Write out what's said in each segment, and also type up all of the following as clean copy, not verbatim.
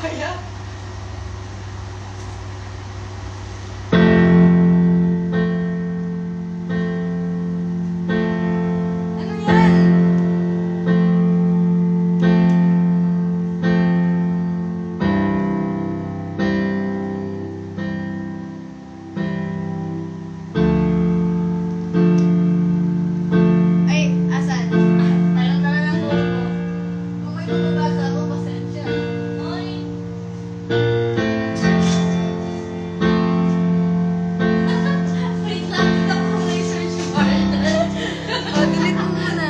Kaya? Ano yan? Ay, asan? Talang na lang ang buhok ko. Kung may nababasa ako, pasensya. Ay. Wait lang, tignan ko muna yung search bar. Delete mo muna.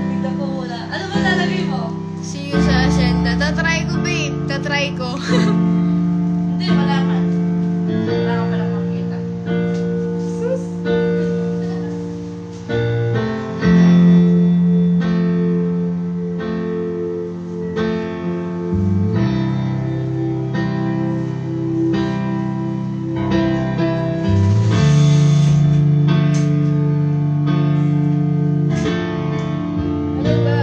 Tignan ko muna. Ano ba lalagay mo? See you sa asyenda. Tatry ko, babe. Tatry ko. Hindi, wala ka. Wala ka palang makita. Sus! Ano ba?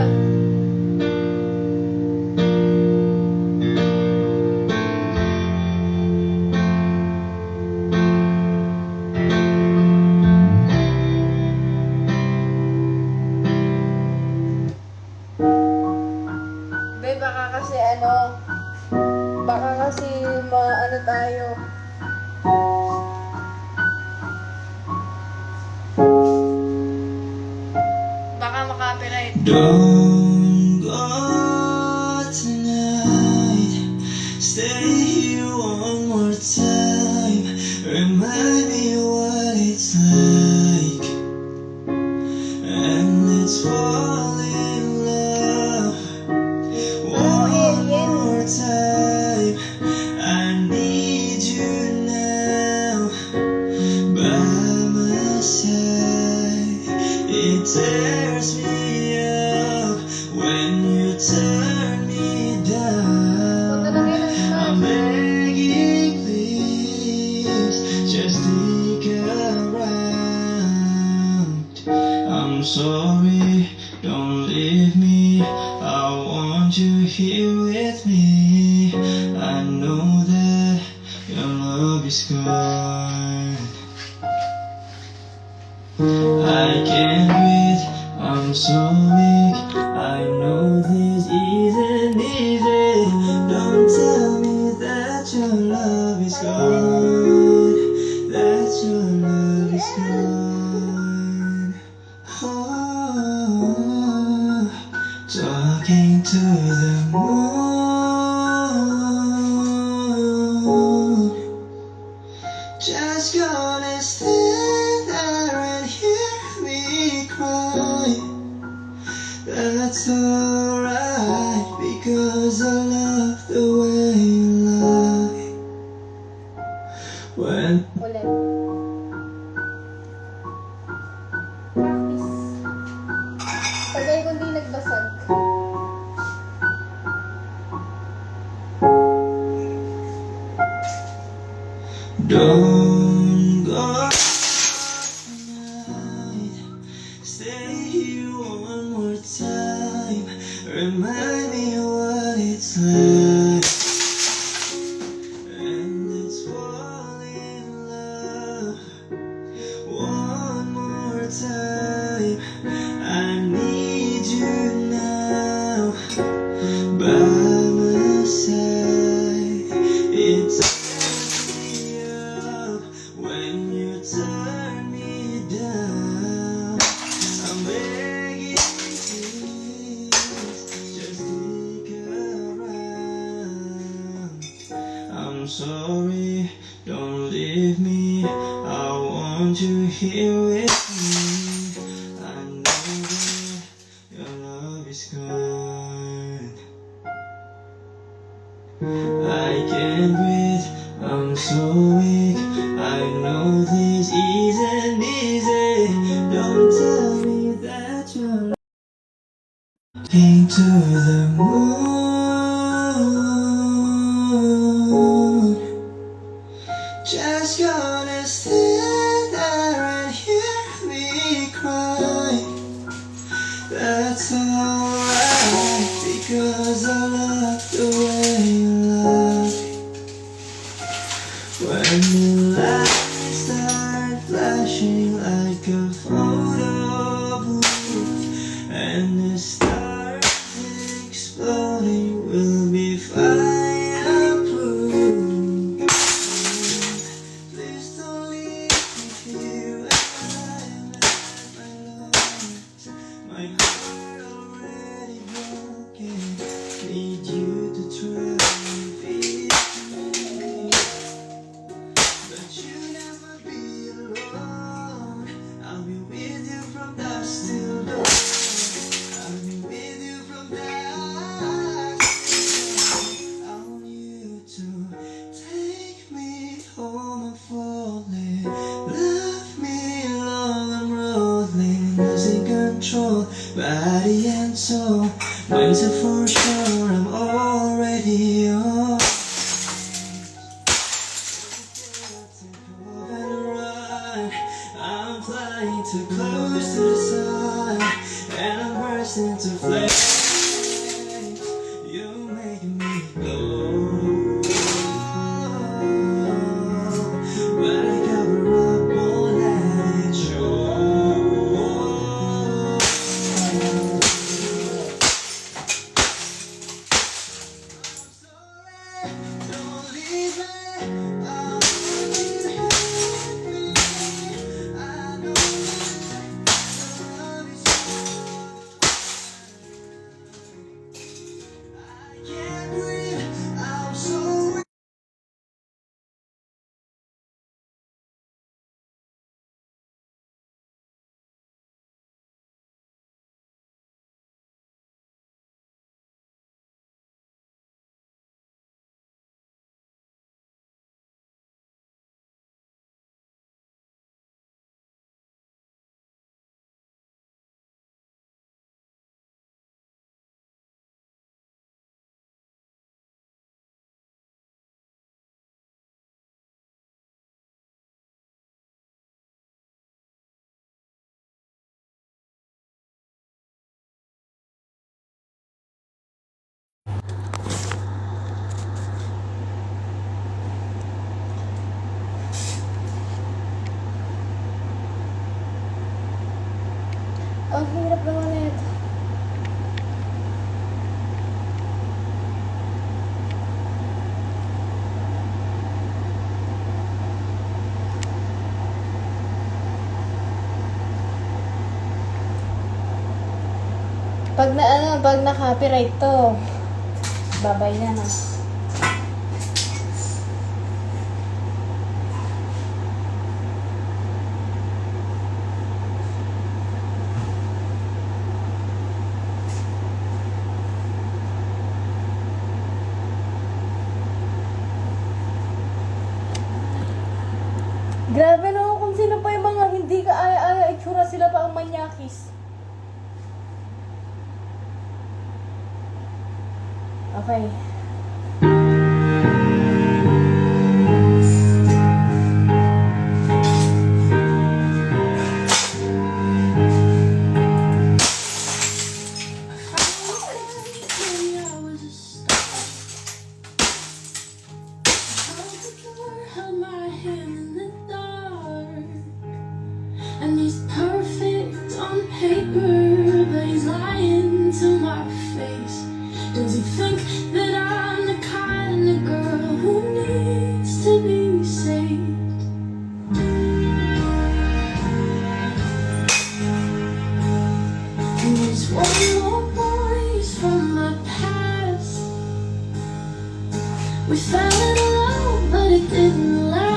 Babe, baka kasi baka kasi maano tayo. Baka makapiright. Don't go tonight. Stay here one more time. Remind me what it's like. And let's fall in love one more time. I need you now by my side. It tears me up when you turn me down. I'm begging, please, just stick around. I'm sorry, don't leave me. I want you here with me. I know that your love is gone. I can't breathe, I'm so weak. I know this isn't easy. Don't tell me that your love is gone. That your love is gone. Oh, talking to the moon. Just gonna stand there and hear me cry. That's alright, because I love the way you lie. When Ulit. Practice. Tagay kung di nagbasag. don't go tonight. Stay here one more time. Remind me what it's like. And let's fall in love one more time. I need you now by my side. It's me up when you turn me down. I'm begging, please, just stick around. I'm sorry, don't leave me. I want you here with me. I know that your love is gone. I can't breathe, I'm so weak. I know this isn't easy. Don't tell me that you're looking to the moon. Just gonna stand there and hear me cry. That's alright, because I love the way you lie. body and soul. Ways are for sure, I'm already yours. I'm flying too close to the sun, and I'm bursting into flames. You make me go, but I cover up, won't let it show. Don't leave me. I want you here with me. I know that love is I can't breathe. I'm so weak. Ang hirap naman na ito. Pag na-copyright to, babay na na. Grabe no, kung sino pa yung mga hindi ka aya-aya, itsura sila pa ang manyakis. Okay. And he's perfect on paper, but he's lying to my face. Does he think that I'm the kind of girl who needs to be saved? And there's one more voice from my past. We fell in love, but it didn't last.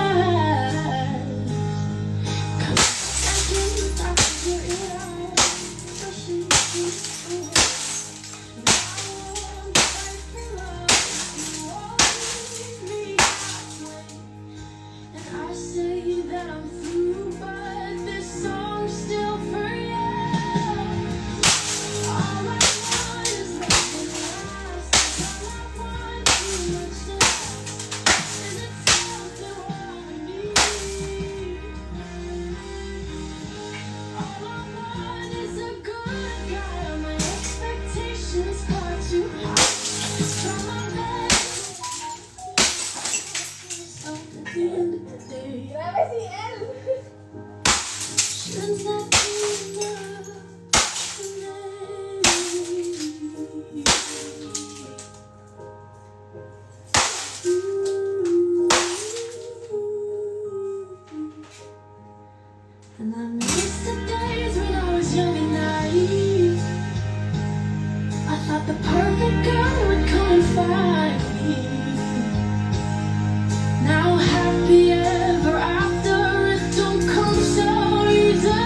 Grabe si El! And I miss the days when I was young and naive. I thought the perfect girl would come and find me. Now happy ever after, it don't come so easily.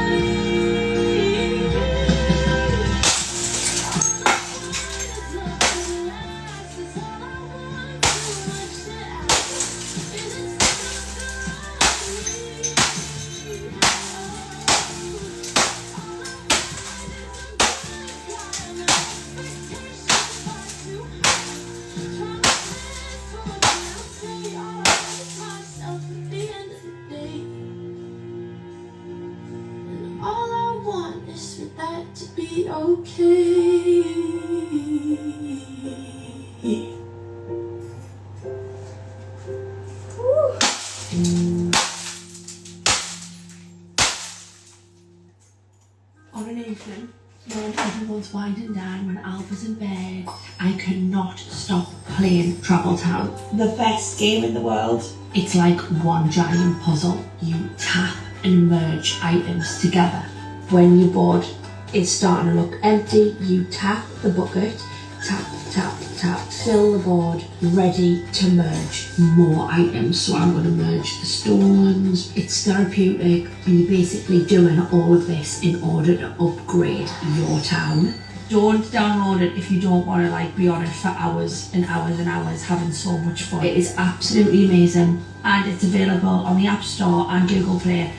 was winding down, when Alf was in bed, I could not stop playing Travel Town. The best game in the world. It's like one giant puzzle. You tap and merge items together. When your board is starting to look empty, you tap the bucket, tap, tap, tap, fill the board, ready to merge more items. So I'm going to merge the stones. It's therapeutic, and you're basically doing all of this in order to upgrade your town. Don't download it if you don't want to like be on it for hours and hours and hours having so much fun. It is absolutely amazing, and it's available on the App Store and Google Play.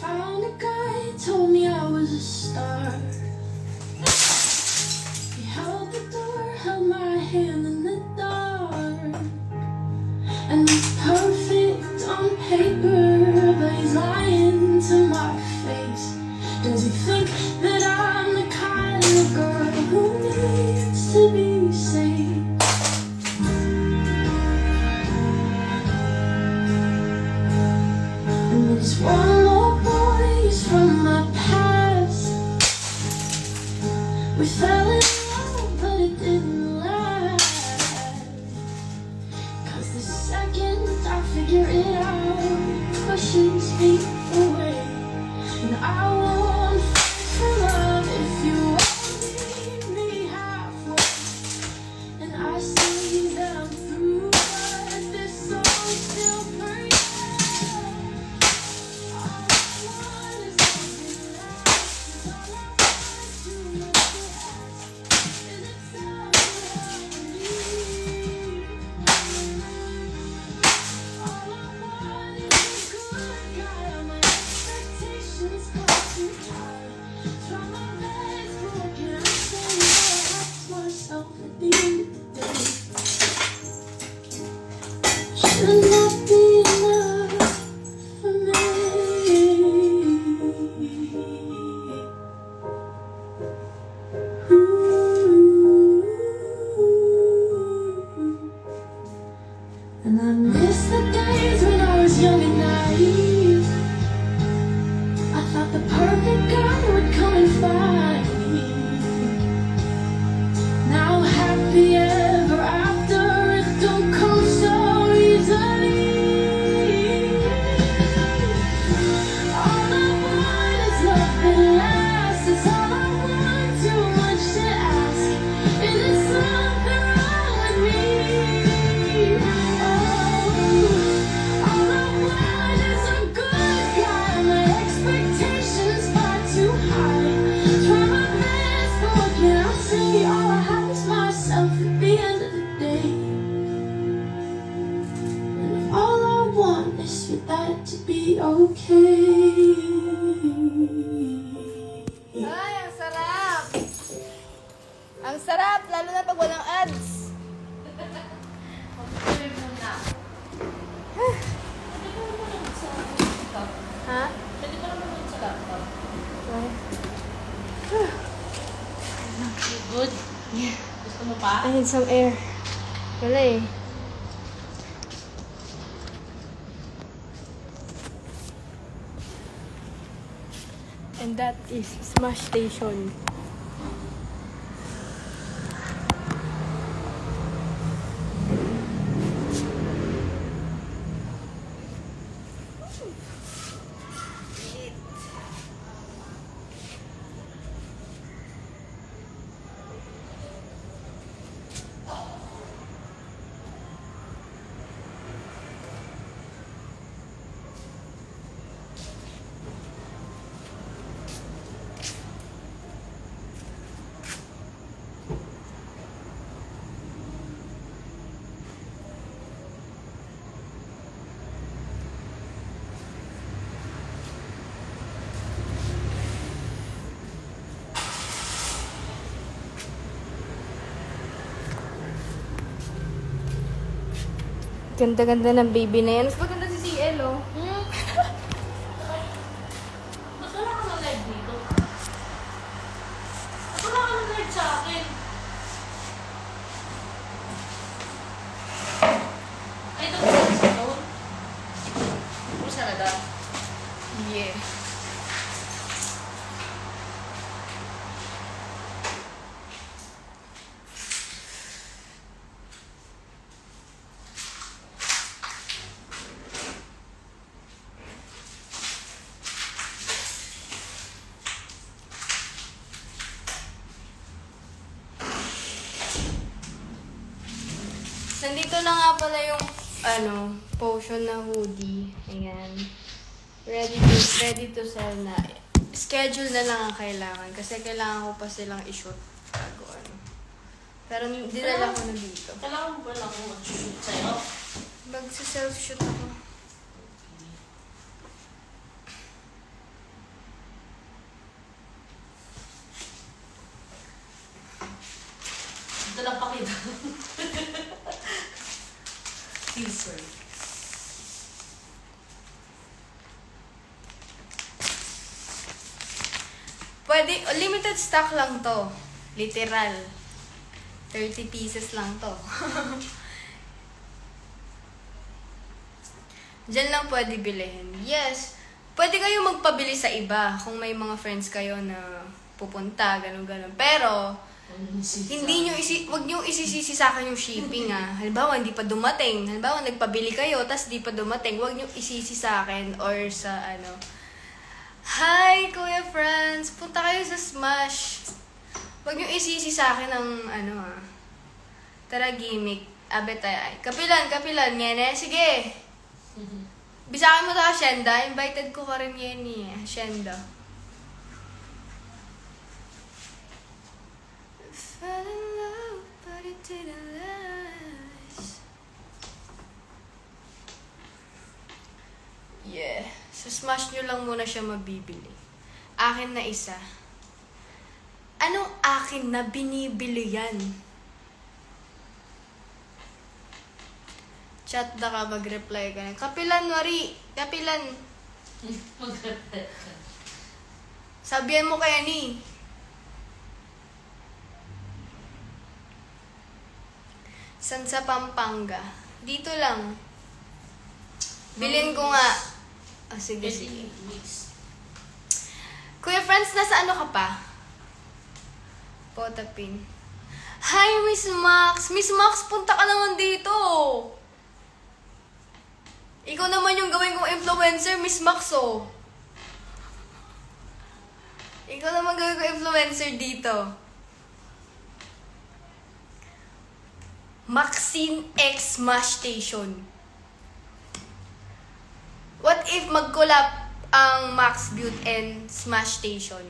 Found a guy, told me I was a star. He held the door, held my hand in the dark. And he's perfect on paper, but he's lying to my face. Does he think that I'm the kind of girl who needs to be saved? And there's one more boy, he's from my past. We fell in love, but it didn't last. 'Cause the second I figure it out, it pushes me away. And I won't fight for love if you won't meet me halfway. And I see that I'm through, but this song's still for you. All I want is something last. All I want is too much to ask. Is it something I need? All I want is a good guy. All my expectations are too high. Try my best, but what can I say? I ask myself at the end of the day, should not be enough for me. And I miss the days when I was young and naive. I thought the perfect guy would come and find me. Now happy ever after, it don't come so easily. All I want is love that lasts. It's all I want, too much to ask. Is there something wrong with me? Oh, all I want is a good guy. My expectations far too high. Try my best, but what can I say? All I have is myself at the end of the day. And all I want is for that to be okay. Ay, ang sarap! Ang sarap, lalo na pag walang ads. Pag-play muna. Ha? Pwede ko naman sa laptop. You good? Gusto mo pa? I need some air. Wala eh. And that is Smash Station. Ganda-ganda ng baby na yan. Mas maganda si CL, oh. Ba't wala ka mag-live dito? Ba't wala ka mag-live sa akin? Ay, ito ba sa phone? Pusa na daw. Yeah. Nandito na nga pala yung potion na hoodie. Ayan. Ready to sell na. Schedule na lang ang kailangan kasi kailangan ko pa silang i-shoot bago ano. Pero dinala ko na dito. Kailangan mo ba lang akong mag-shoot sa'yo? Magsa-self-shoot ako. Ito lang pakita. Teaser. Pwede, limited stock lang to. Literal. 30 pieces lang to. Diyan lang pwede bilhin. Yes. Pwede kayo magpabili sa iba kung may mga friends kayo na pupunta, ganun-ganun. Pero, wag niyo isisisi sa akin yung shipping ah. Halimbawa, hindi pa dumating. Halimbawa, nagpabili kayo, tas di pa dumating. Wag niyo isisi sa akin or sa ano. Hi, Kuya Franz! Punta kayo sa Smash. Wag niyo isisi sa akin ng ano ah. Tara, gimmick. Abe tayo ay. Kapilan. Ngene, sige. Bisakin mo ta, Shenda. Invited ko ka rin yan eh. Shenda. Fell in love, but it didn't last. Yeah. Sa Smash nyo lang muna siya mabibili. Akin na isa. Anong akin na binibili yan? Chat na ka, mag-reply ka na. Kapilan, Wari! Kapilan! Sabihan mo kaya ni. San sa Pampanga? Dito lang. Bilhin ko nga. Ah, sige. Kuya Franz, nasa ano ka pa? Potapin. Hi, Miss Max! Miss Max, punta ka naman dito! Ikaw naman yung gawin kong influencer, Miss Max, oh. Ikaw naman gawin kong influencer dito. Maxine X Smash Station. What if mag-collab ang Max Beauty and Smash Station?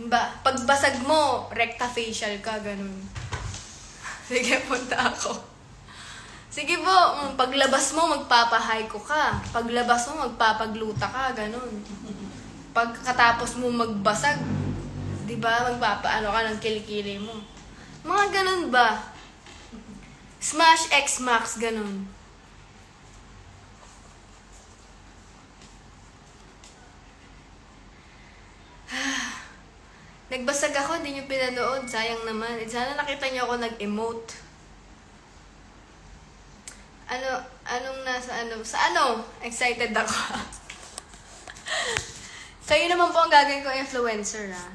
Ba, pagbasag mo, recta facial ka, ganun. Sige, punta ako. Sige po, paglabas mo, magpapahay ko ka. Paglabas mo, magpapagluta ka, ganun. Pagkatapos mo magbasag, di ba, magpapaano ka ng kilikili mo. Mga ganun ba? Smash X Max, ganun. Nagbasag ako, hindi nyo pinanood. Sayang naman. Sana nakita nyo ako nag-emote. Sa ano? Excited ako. Kayo naman po ang gagawin ko influencer, ha?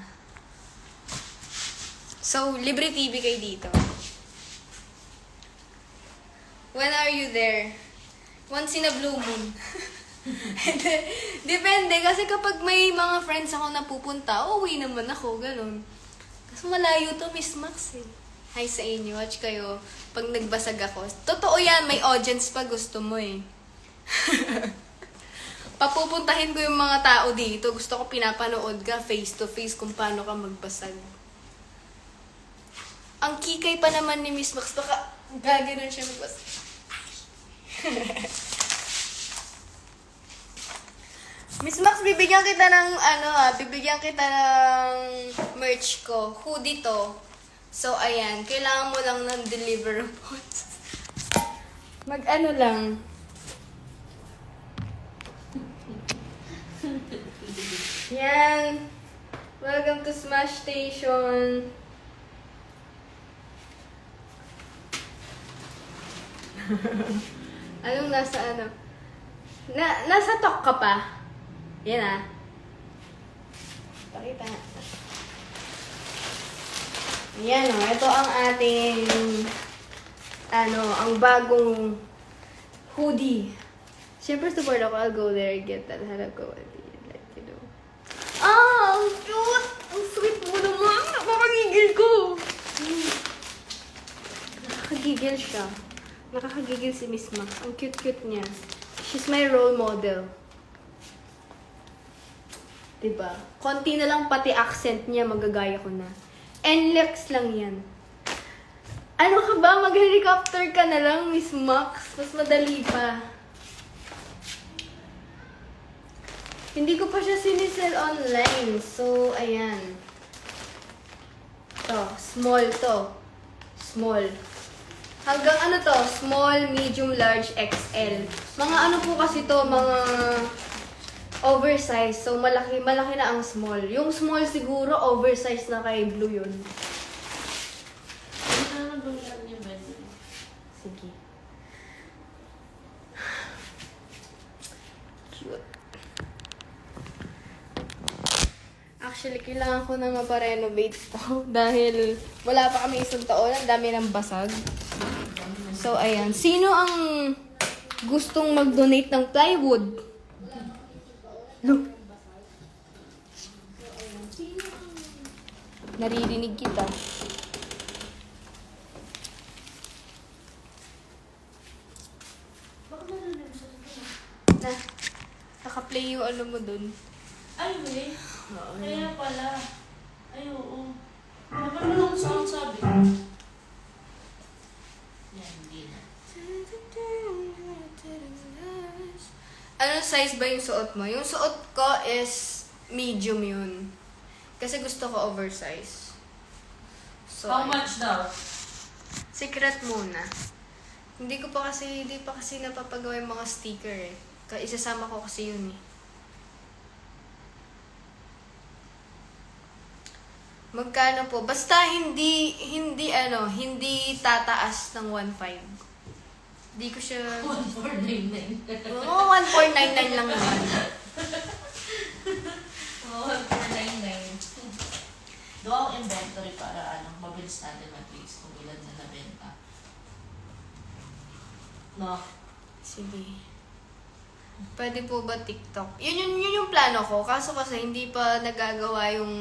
So, libre TV kayo dito. When are you there? Once in a blue moon. Depende, kasi kapag may mga friends ako na pupunta, uuwi naman ako, ganun. Kasi malayo to, Miss Max, eh. Hi sa inyo, watch kayo pag nagbasag ako. Totoo yan, may audience pa gusto mo, eh. Papupuntahin ko yung mga tao dito. Gusto ko pinapanood ka face to face kung paano ka magbasag. Ang kikay pa naman ni Miss Max, baka gaganon siya magbasag. Miss Max, bibigyan kita ng merch ko. Hoodie to. So, ayan. Kailangan mo lang ng deliverables. Mag-ano lang. Yan. Welcome to Smash Station. Anong nasa ano? Nasa talk ka pa? Yan ah. Pakita. Yan o. Ito ang ating ang bagong hoodie. Siyempre support ako. I'll go there and get that. Hanap ko. Let you know. Ah! Ang cute! Ang sweet mo naman! Nakakagigil ko! Nakakagigil siya. Nakakagigil si Miss Mac. Ang cute-cute niya. She's my role model. Diba? Konti na lang pati accent niya, magagaya ko na. NLEX lang yan. Ano ka ba? Mag-helicopter ka na lang, Miss Max. Mas madali pa. Hindi ko pa siya sinisell online. So, ayan. To, small to. Small. Hanggang ano to? Small, medium, large, XL. Mga ano po kasi to, mga oversize. So, malaki na ang small. Yung small siguro, oversize na kay Blue yun. Sige. Cute. Actually, kailangan ko na maparenovate to. Dahil wala pa kami isang taon. Ang dami ng basag. So, ayan. Sino ang gustong mag-donate ng plywood? Look. Naririnig kita. Na, naka-play yung ano mo dun. Ay, wait. Kaya pala. Ay, oo. Napanulang sa sabi. Yan, hindi na. Anong size ba yung suot mo? Yung suot ko is medium yun. Kasi gusto ko oversize. So, How much daw? secret muna. Hindi pa kasi napapagawa yung mga sticker eh. Isasama ko kasi yun eh. Magkano po? Basta hindi tataas ng 1.5. Hindi ko siya... 1499. Oo, 1.499 lang naman. Oo, 1499. Doon ang inventory para mabilis natin mag-trace kung ilan na nabenta. No? Sige. Pwede po ba TikTok? Yun yung plano ko. Kaso kasi hindi pa nagagawa yung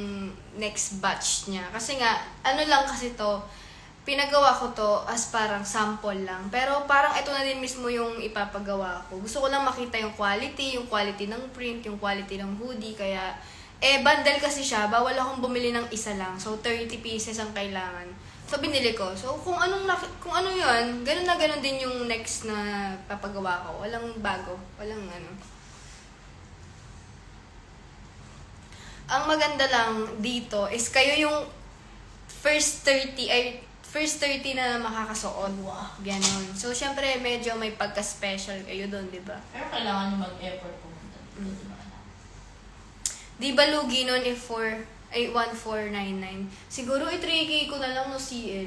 next batch niya. Kasi nga, ano lang kasi to, pinagawa ko to as parang sample lang. Pero parang ito na din mismo yung ipapagawa ko. Gusto ko lang makita yung quality ng print, yung quality ng hoodie. Kaya, bundle kasi siya. Bawal akong bumili ng isa lang. So, 30 pieces ang kailangan. So, binili ko. So, kung ano yun, ganun na ganun din yung next na papagawa ko. Walang bago. Walang ano. Ang maganda lang dito is kayo yung first 30 na makakasuot. Wow. Ganon. So, syempre, medyo may pagka-special kayo doon, di ba? Pero kailangan nyo mag-effort pumunta dito, di ba? Di ba lugi nun if 1499? Siguro 3K ko na lang no CL.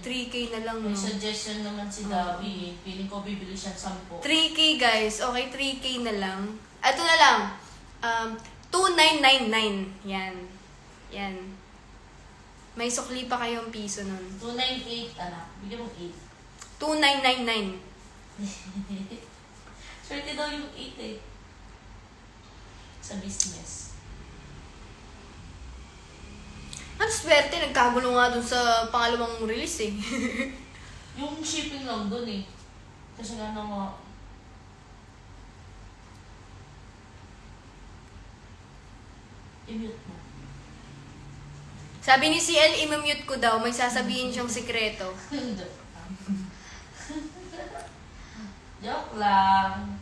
3K na lang no. May suggestion naman si Davi. Feeling ko bibili siya 10. 3K guys. Okay, 3K na lang. Ito na lang. 2999. Yan. May sukli pa kayong piso nun. 298, anak. Bigyan mo 8. 2999. Swerte daw yung 8 eh. Sa business. Ang swerte, nagkagulo nga dun sa pangalawang release eh. Yung shipping lang dun eh. Kasi nga mga... I-mute mo. Sabi ni CL, i-mute ko daw. May sasabihin siyang sikreto. Joke lang.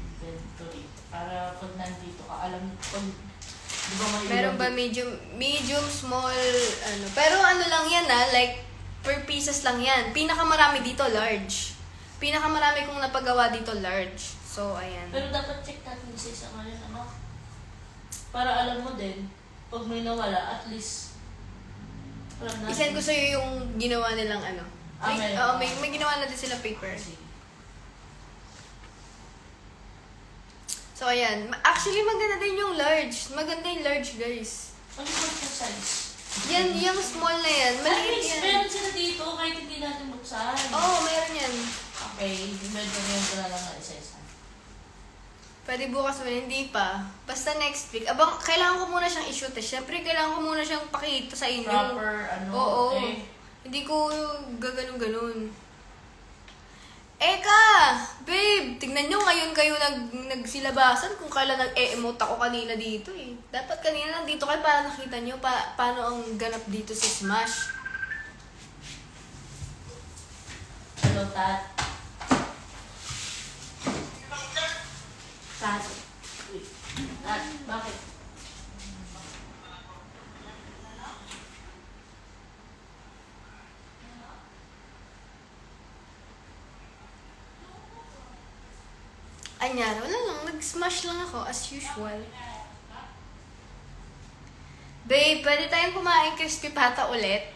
Inventory. Para pag nandito ka, alam pag... Di ba may Meron ba medium, small, ano. Pero ano lang yan like per pieces lang yan. Pinakamarami dito, large. Pinakamarami kong napagawa dito, large. So, ayan. Pero dapat check natin sa isa ngayon, ano? Para alam mo din, pag may nawala, at least, alam natin. Isend ko sa'yo yung ginawa nilang ano. Meron. Oo, may ginawa na din silang paper. Sige. So, ayan. Actually, maganda din yung large. Maganda yung large, guys. Ano ba yung size? Yan, yung small na yan. At Maliit least, yan. meron sila dito kahit hindi natin buksan. Oo, mayroon yan. Okay, medyo ngayon ko na lang na isa-isa. Pwede bukas mo, hindi pa. Basta next week. Abang, kailangan ko muna siyang i-shoot eh. Siyempre, kailangan ko muna siyang pakita sa inyo. Proper, ano, Oo. okay. Hindi ko gaganon-ganon. Eka! Babe! Tignan nyo, ngayon kayo nagsilabasan kung kailan nag-e-emote ako kanina dito eh. Dapat kanina lang dito kayo para nakita nyo paano ang ganap dito sa Smash. Hello, Tat. Tat. Wait. Tat, bakit? Anyari, wala lang. Nag-smash lang ako as usual. Babe, pwede tayong kumain crispy pata ulit?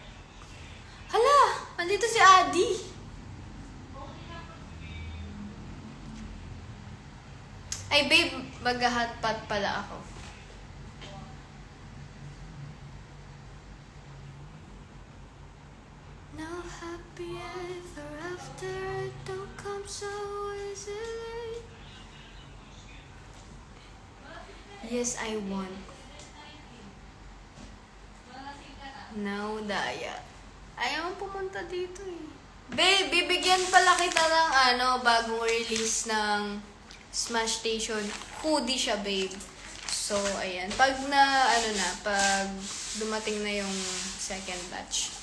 Hala! Andito si Adi. Ay, babe, mag-hotpot pala ako. No happy ever after, don't come so easily. Yes, I want. No, Daya. Ayaw mo pumunta dito eh. Babe, bibigyan pala kita ng bagong release ng Smash Station. Hoodie siya, babe. So, ayan. Pag dumating na yung second batch.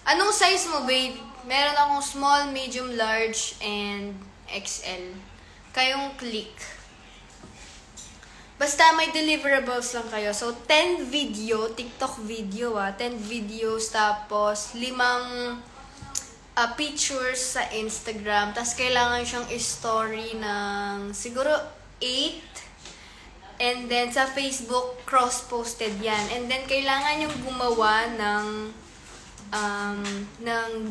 Anong size mo, babe? Meron akong small, medium, large, and XL. Kayong click. Basta may deliverables lang kayo. So, 10 video, TikTok video 10 videos, tapos 5 pictures sa Instagram. Tapos kailangan siyang i-story ng siguro 8. And then sa Facebook, cross-posted yan. And then kailangan yung gumawa ng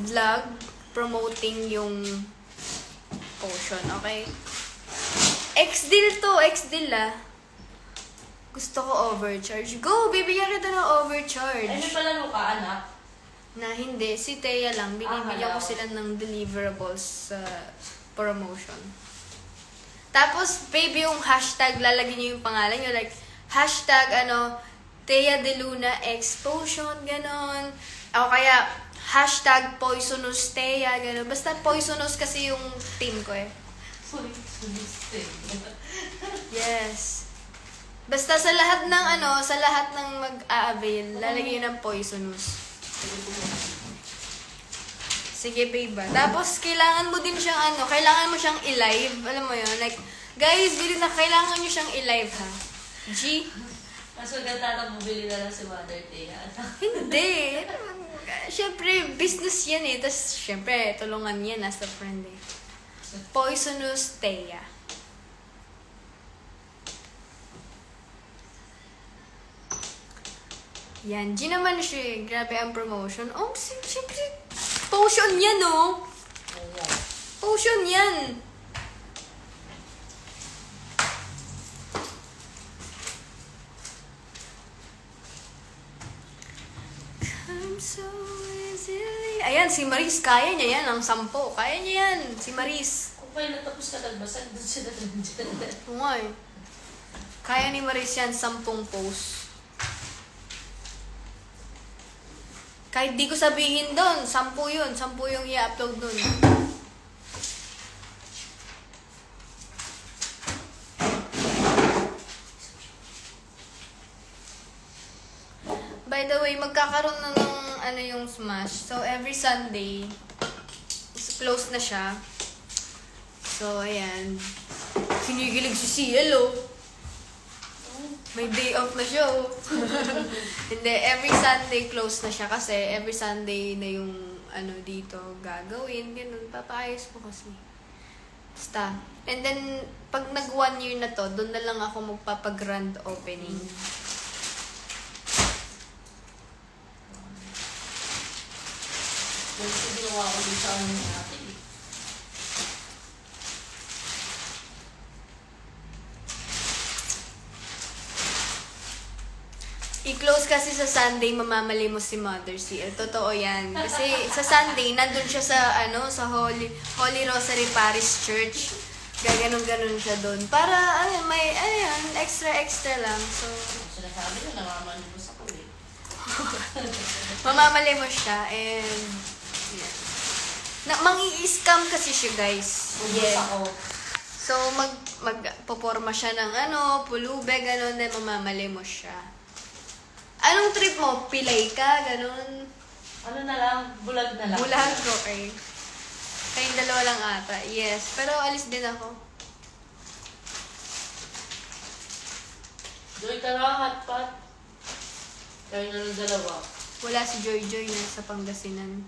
vlog promoting yung potion, okay? X-deal to, X-deal Gusto ko overcharge. Go! Bibigyan kita ng overcharge. Ay, may palaro ka, anak. Na hindi, si Thea lang. Binibigyan ko hala. sila ng deliverables sa promotion. Tapos, baby, yung hashtag, lalagyan nyo yung pangalan nyo. Like, hashtag, Thea De Luna X Potion, ganon. O kaya, hashtag Poisonous Thea, ganon. Basta Poisonous kasi yung team ko eh. Yes. Basta sa lahat ng mag-a-avail, lalagay ng Poisonous. Sige, babe. Tapos, kailangan mo din siyang kailangan mo siyang i-live. Alam mo yun? Like, guys, kailangan nyo siyang i-live, ha? G? Mas maganda na bumili na lang si Mother Thea. Hindi. Siyempre, business yan eh. Tapos, siyempre, tulungan yan as a friend eh. Poisonous Thea. Yan. G naman siya eh. Grabe ang promotion. Oh, siyempre, potion yan oh. Potion yan. I'm so easily. Ayan, si Maris, kaya niya yan. Ang 10. Kaya niya yan. Si Maris. Kung kayo natapos ka nagbasag, doon sila nandiyan. Oo nga eh. Kaya ni Maris yan 10 posts. Kahit di ko sabihin doon, 10 yun. 10 yung i-upload doon. By the way, magkakaroon na ng yung Smash. So, every Sunday, is close na siya. So, ayan. Kinikilig si CL, oh. May day off na siya, oh. Hindi, every Sunday close na siya kasi every Sunday na yung dito gagawin. Ganun, papayos ko kasi. Basta. And then, pag nag 1 year na to, doon na lang ako magpapag-grand opening. Kasi ginawa ko din sa ano ni ate eh. I-close kasi sa Sunday, mamamali mo si Mother CL. Totoo yan. Kasi sa Sunday, nandun siya sa, sa Holy Rosary Parish Church. Gaganon-ganon siya doon. Para, may, extra lang. So, Sinasabi na namamanibos ako eh. mamamali mo siya. And, yeah. Mangi-scam kasi siya, guys. Ubus ako. So, magpoporma siya ng pulube, ganon, then mamamali mo siya. Anong trip mo? Pilay ka? Ganon? Ano na lang, bulag na lang. Bulag, okay. Kayong dalawa lang ata. Yes. Pero alis din ako. Joy ka lang, hotpot. Kayo na ng dalawa. Wala si Joy Joy na sa Pangasinan.